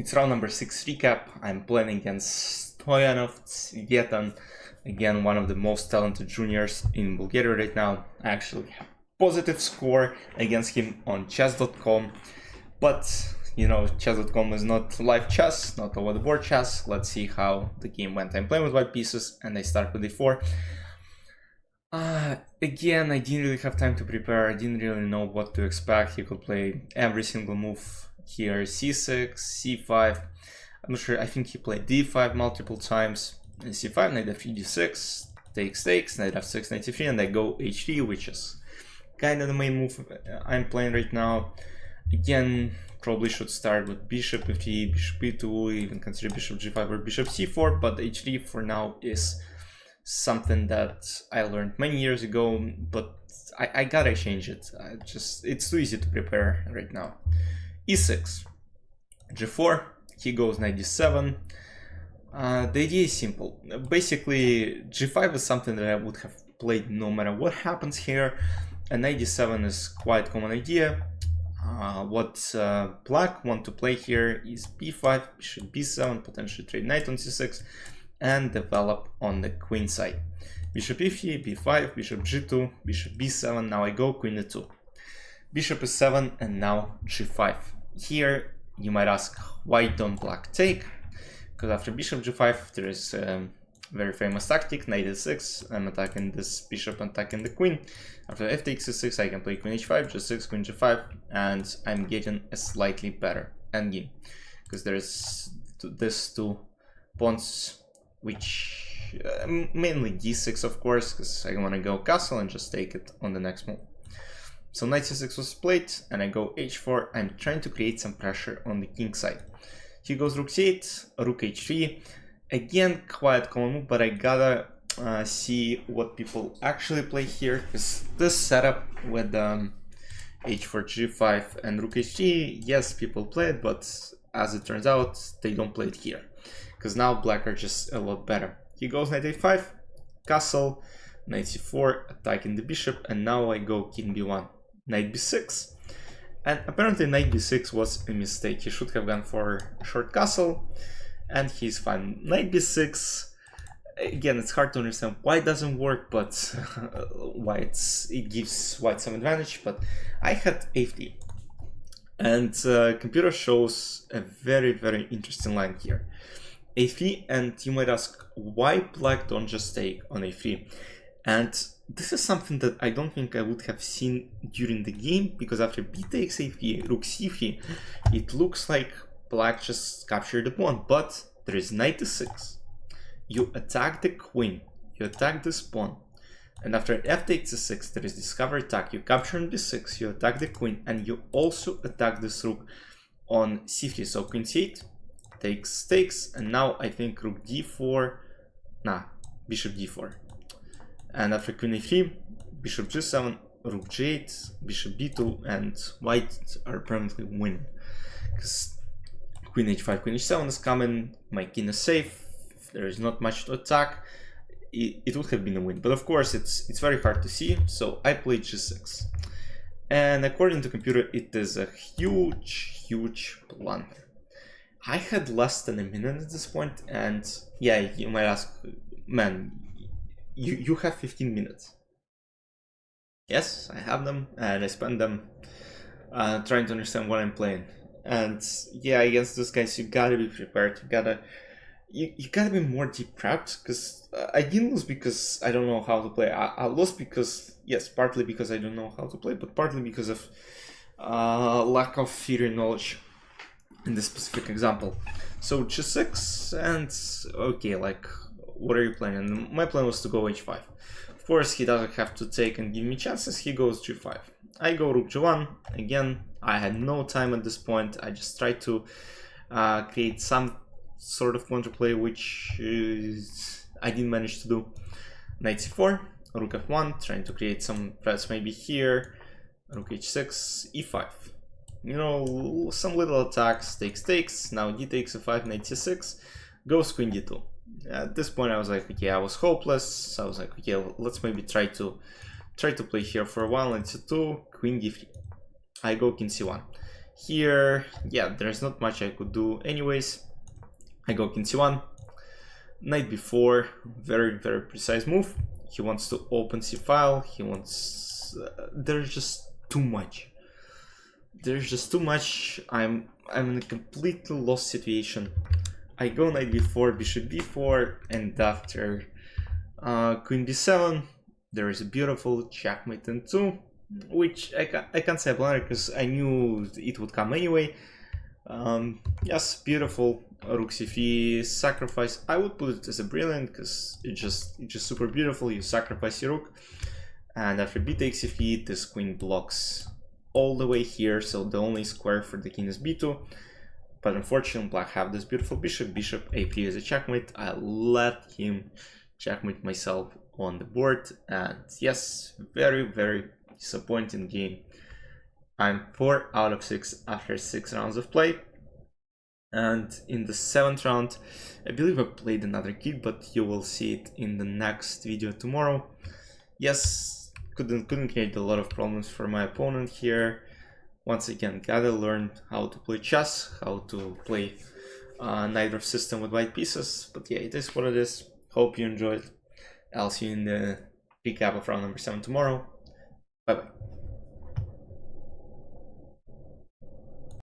It's round number 6 recap. I'm playing against Stoyanov Tsvetan, again one of the most talented juniors in Bulgaria right now. I actually have positive score against him on chess.com, but you know, chess.com is not live chess, not over the board chess. Let's see how the game went. I'm playing with white pieces and I start with d4. Again, I didn't really have time to prepare. I didn't really know what to expect. He could play every single move here, c6, c5. I'm not sure. I think he played d5 multiple times. c5, knight f3, d6, takes, knight f6, knight c3, and I go h3, which is kind of the main move I'm playing right now. Again, probably should start with bishop f3, bishop e2, even consider bishop g5 or bishop c4, but h3 for now is something that I learned many years ago, but I gotta change it. It's too easy to prepare right now. e6, g4, he goes knight d7. The idea is simple. Basically, g5 is something that I would have played no matter what happens here, and knight d7 is quite a common idea. What black want to play here is b5, bishop b7, potentially trade knight on c6, and develop on the queen side. Bishop e3, b5, bishop g2, bishop b7, now I go queen e2. Bishop e7, and now g5. Here you might ask, why don't black take? Because after bishop g5 there is a very famous tactic, knight e6, I'm attacking this bishop, attacking the queen. After f takes e6 I can play queen h5, g6, queen g5, and I'm getting a slightly better endgame. Because there's these two pawns, which mainly d6 of course, because I want to go castle and just take it on the next move. So knight c6 was played, and I go h4. I'm trying to create some pressure on the king side. He goes rook c8, rook h3. Again, quite common move, but I gotta see what people actually play here, because this setup with h4, g5, and rook h3, yes, people play it, but as it turns out, they don't play it here. Because now black are just a lot better. He goes knight a5, castle, knight c4, attacking the bishop, and now I go king b1, knight b6. And apparently knight b6 was a mistake. He should have gone for a short castle, and he's fine. Knight b6, again, it's hard to understand why it doesn't work, but why it gives white some advantage, but I had a3. And computer shows a very, very interesting line here. a3, and you might ask why black don't just take on a3, and this is something that I don't think I would have seen during the game, because after b takes a3, rook c3, it looks like black just captured the pawn, but there is knight e6, you attack the queen, you attack this pawn, and after f takes e6 there is this cover attack, you capture on b6, you attack the queen, and you also attack this rook on c3, so queen c8, takes, and now I think rook d4, bishop d4, and after queen a3, bishop g7, rook g8, bishop b2, and white are permanently winning, because queen h5, queen h7 is coming, my king is safe, if there is not much to attack, it would have been a win, but of course it's very hard to see, so I played g6, and according to computer it is a huge blunder. I had less than a minute at this point, and yeah, you might ask, man, you have 15 minutes. Yes, I have them, and I spend them trying to understand what I'm playing. And yeah, against those guys, you gotta be prepared. You gotta be more deep prepped, because I didn't lose because I don't know how to play. I lost because, yes, partly because I don't know how to play, but partly because of lack of theory knowledge in this specific example. So g6, and okay, like, what are you playing? And my plan was to go h5. Of course, he doesn't have to take and give me chances, he goes g5. I go rook g1, again, I had no time at this point, I just tried to create some sort of counterplay, which I didn't manage to do. Knight c4, rook f1, trying to create some threats maybe here, rook h6, e5. You know, some little attacks, takes, now d takes a5, knight c6, goes queen d2. At this point I was like, okay, I was hopeless, so I was like, okay, let's maybe try to play here for a while, knight c2, queen d3. I go king c1. Here, yeah, there's not much I could do anyways. I go king c1. Knight b4, very precise move. He wants to open c file. He wants. There's just too much. There's just too much. I'm in a completely lost situation. I go knight b4, bishop b4, and after queen b7, there is a beautiful checkmate in 2, which I can't say I blundered because I knew it would come anyway. Yes, beautiful. Rook c3 sacrifice. I would put it as a brilliant because it's just super beautiful. You sacrifice your rook, and after b takes c3, this queen blocks all the way here, so the only square for the king is b2. But unfortunately, black have this beautiful bishop. Bishop a3 is a checkmate. I let him checkmate myself on the board, and yes, very disappointing game. I'm 4 out of 6 after 6 rounds of play. And in the 7th round, I believe I played another kid, but you will see it in the next video tomorrow. Yes, couldn't create a lot of problems for my opponent here. Once again, gotta learn how to play chess, how to play neither system with white pieces. But yeah, it is what it is. Hope you enjoyed. I'll see you in the recap of round number 7 tomorrow. Bye bye.